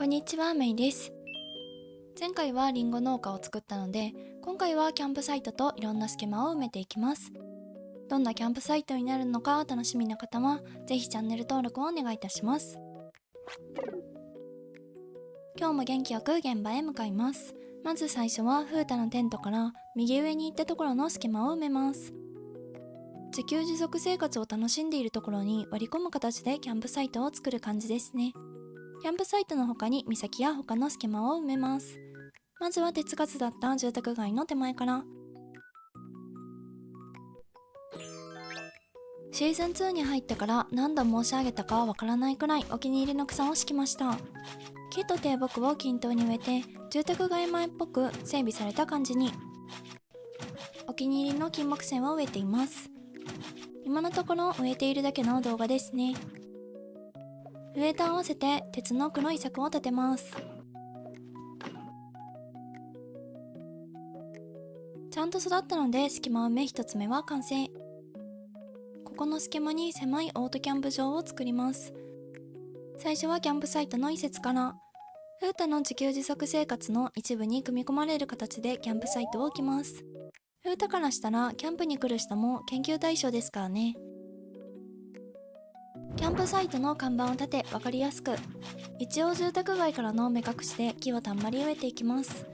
こんにちは、メイです。前回はリンゴ農家を作ったので、今回はキャンプサイトといろんな隙間を埋めていきます。どんなキャンプサイトになるのか楽しみな方は、ぜひチャンネル登録をお願いいたします。今日も元気よく現場へ向かいます。まず最初は風太のテントから右上に行ったところの隙間を埋めます。自給自足生活を楽しんでいるところに割り込む形でキャンプサイトを作る感じですね。キャンプサイトの他に岬や他の隙間を埋めます。まずは手つかずだった住宅街の手前から。シーズン2に入ってから何度申し上げたかわからないくらいお気に入りの草を敷きました。木と低木を均等に植えて住宅街前っぽく整備された感じに。お気に入りの金木犀を植えています。今のところ植えているだけの動画ですね。上と合わせて鉄の黒い柵を立てます。ちゃんと育ったので隙間埋め1つ目は完成。ここの隙間に狭いオートキャンプ場を作ります。最初はキャンプサイトの移設から。風太の自給自足生活の一部に組み込まれる形でキャンプサイトを置きます。風太からしたらキャンプに来る人も研究対象ですからね。キャンプサイトの看板を立て分かりやすく。一応住宅街からの目隠しで木をたんまり植えていきます。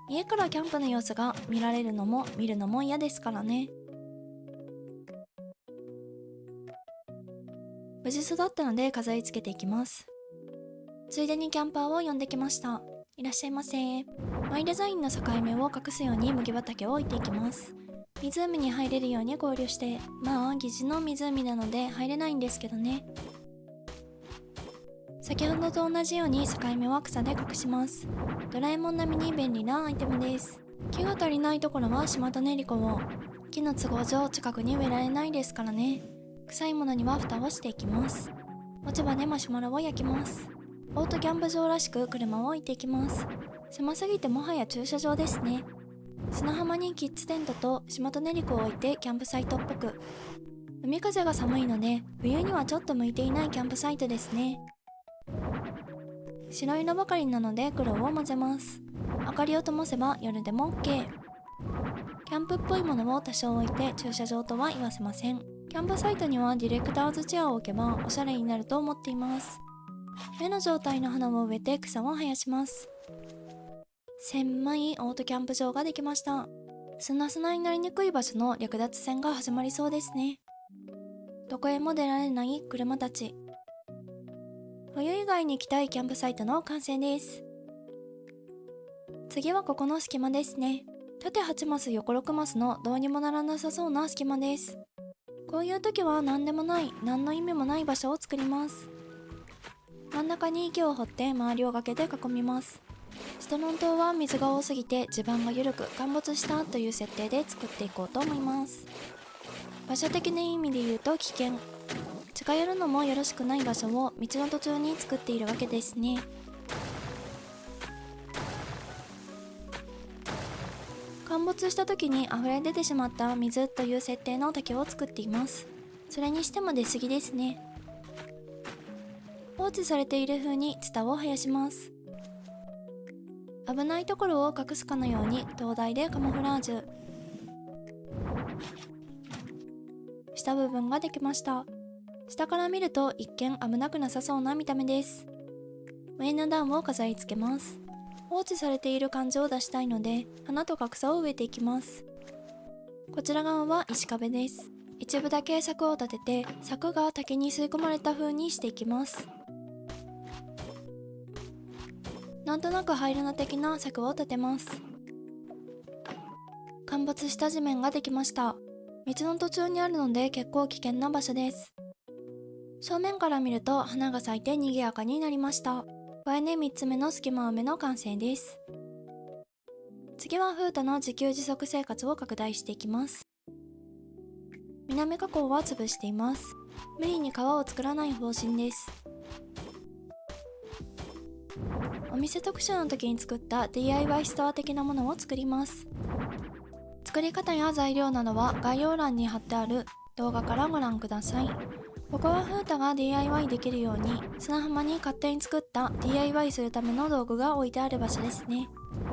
家からキャンプの様子が見られるのも見るのも嫌ですからね。無事育ったので飾り付けていきます。ついでにキャンパーを呼んできました。いらっしゃいませ。マイデザインの境目を隠すように麦畑を置いていきます。湖に入れるように合流して、まあ疑似の湖なので入れないんですけどね。先ほどと同じように境目は草で隠します。ドラえもん並みに便利なアイテムです。木が足りないところは島と練り子を。木の都合上近くに植えられないですからね。臭いものには蓋をしていきます。落ち葉でマシュマロを焼きます。オートキャンプ場らしく車を置いていきます。狭すぎてもはや駐車場ですね。砂浜にキッズテントと島と練り子を置いてキャンプサイトっぽく。海風が寒いので冬にはちょっと向いていないキャンプサイトですね。白色ばかりなので黒を混ぜます。明かりを灯せば夜でも OK。 キャンプっぽいものを多少置いて駐車場とは言わせません。キャンプサイトにはディレクターズチェアを置けばおしゃれになると思っています。目の状態の花を植えて草を生やします。狭いオートキャンプ場ができました。砂砂になりにくい場所の略奪戦が始まりそうですね。どこへも出られない車たち。冬以外に行きたいキャンプサイトの完成です。次はここの隙間ですね。縦8マス横6マスのどうにもならなさそうな隙間です。こういう時は何でもない何の意味もない場所を作ります。真ん中に池を掘って周りを崖で囲みます。ストロン島は水が多すぎて地盤が緩く陥没したという設定で作っていこうと思います。場所的な意味で言うと危険。近寄るのもよろしくない場所を道の途中に作っているわけですね。陥没した時に溢れ出てしまった水という設定の滝を作っています。それにしても出過ぎですね。放置されている風にツタを生やします。危ないところを隠すかのように灯台でカモフラージュ。下部分ができました。下から見ると一見危なくなさそうな見た目です。上の段を飾り付けます。放置されている感じを出したいので花とか草を植えていきます。こちら側は石壁です。一部だけ柵を立てて柵が竹に吸い込まれた風にしていきます。なんとなく入るな的な柵を立てます。陥没した地面ができました。道の途中にあるので結構危険な場所です。正面から見ると花が咲いて賑やかになりました。これで3つ目の隙間埋めの完成です。次は風太の自給自足生活を拡大していきます。南加工は潰しています。無理に皮を作らない方針です。お店特集の時に作った DIY ストア的なものを作ります。作り方や材料などは概要欄に貼ってある動画からご覧ください。ここは風太が DIY できるように砂浜に勝手に作った DIY するための道具が置いてある場所ですね。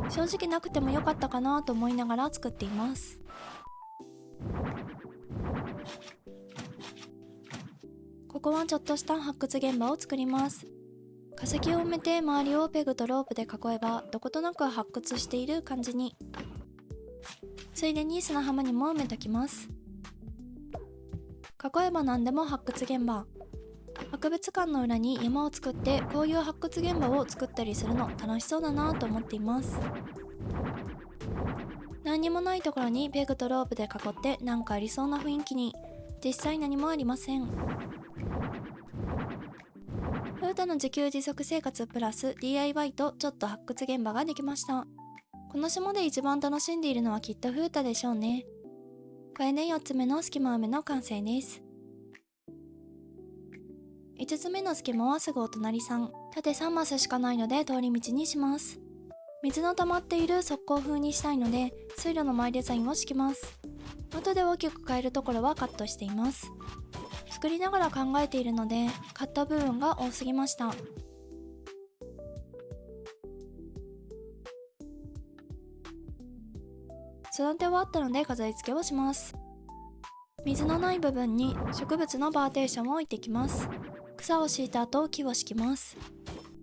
正直なくてもよかったかなと思いながら作っています。ここはちょっとした発掘現場を作ります。化石を埋めて周りをペグとロープで囲えばどことなく発掘している感じに。ついでに砂浜にも埋めときます。囲えば何でも発掘現場。博物館の裏に山を作ってこういう発掘現場を作ったりするの楽しそうだなと思っています。何にもないところにペグとロープで囲ってなんかありそうな雰囲気に。実際何もありません。風太の自給自足生活プラス DIY とちょっと発掘現場ができました。この島で一番楽しんでいるのはきっと風太でしょうね。これで4つ目の隙間埋めの完成です。5つ目の隙間はすぐお隣さん。縦3マスしかないので通り道にします。水の溜まっている側溝風にしたいので水路の前デザインを敷きます。後で大きく変えるところはカットしています。作りながら考えているのでカット部分が多すぎました。育て終わったので飾り付けをします。水のない部分に植物のパーテーションを置いていきます。草を敷いた後木を敷きます。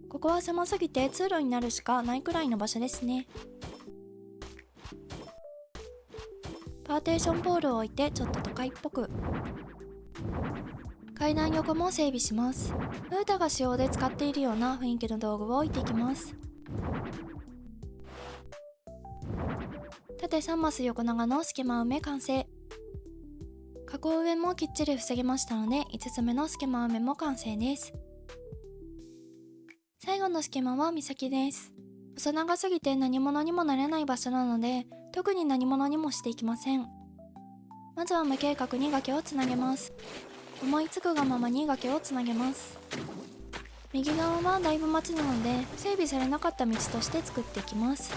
ここは狭すぎて通路になるしかないくらいの場所ですね。パーテーションポールを置いてちょっと都会っぽく。階段横も整備します。風太が使用で使っているような雰囲気の道具を置いていきます。縦3マス横長の隙間埋め完成。加工上もきっちり防げましたので5つ目の隙間埋めも完成です。最後の隙間は岬です。細長すぎて何者にもなれない場所なので特に何者にもしていきません。まずは無計画に崖をつなげます。思いつくがままに崖をつなげます。右側はだいぶ町なので整備されなかった道として作っていきます。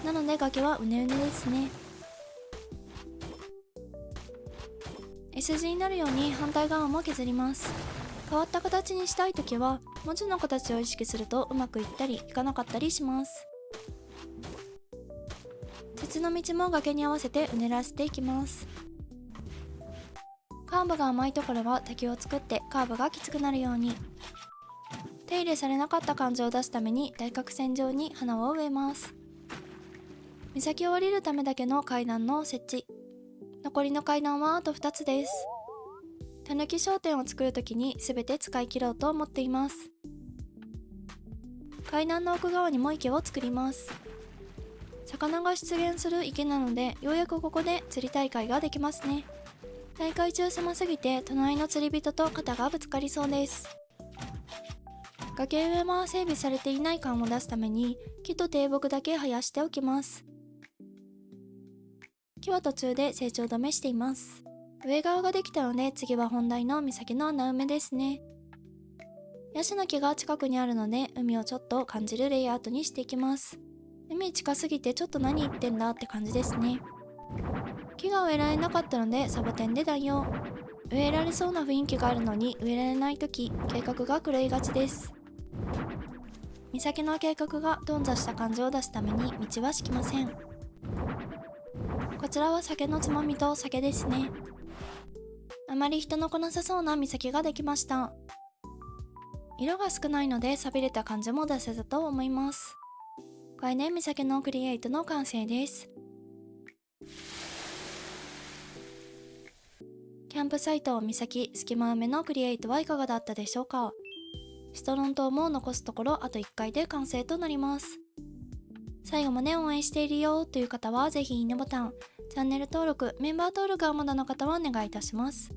なので崖はうねうねですね。 S 字になるように反対側も削ります。変わった形にしたいときは文字の形を意識するとうまくいったりいかなかったりします。鉄の道も崖に合わせてうねらせていきます。カーブが甘いところは滝を作ってカーブがきつくなるように。手入れされなかった感じを出すために対角線上に花を植えます。岬を降りるためだけの階段の設置。残りの階段はあと2つです。たぬき商店を作るときに全て使い切ろうと思っています。階段の奥側にも池を作ります。魚が出現する池なのでようやくここで釣り大会ができますね。大会中狭すぎて隣の釣り人と肩がぶつかりそうです。崖上は整備されていない感を出すために木と低木だけ生やしておきます。木は途中で成長止めしています。上側ができたので次は本題の岬の穴埋めですね。ヤシの木が近くにあるので海をちょっと感じるレイアウトにしていきます。海近すぎてちょっと何言ってんだって感じですね。木が植えられなかったのでサボテンで代用。植えられそうな雰囲気があるのに植えられないとき計画が狂いがちです。岬の計画が頓挫した感じを出すために道は敷きません。こちらは酒のつまみと酒ですね。あまり人の来なさそうな岬ができました。色が少ないので錆びれた感じも出せたと思います。これで岬のクリエイトの完成です。キャンプサイト岬隙間埋めのクリエイトはいかがだったでしょうか。ストロン島も残すところあと1回で完成となります。最後まで応援しているよという方はぜひいいねボタン、チャンネル登録、メンバー登録がまだの方はお願いいたします。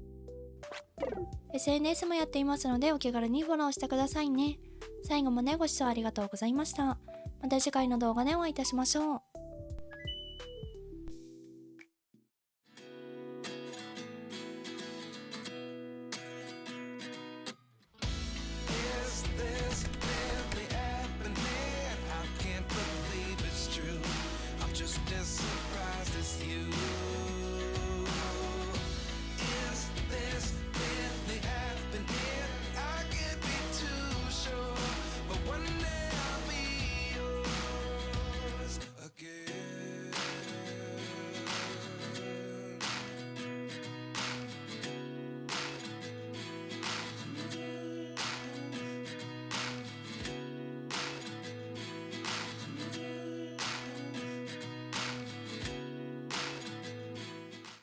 SNS もやっていますのでお気軽にフォローしてくださいね。最後までご視聴ありがとうございました。また次回の動画でお会いいたしましょう。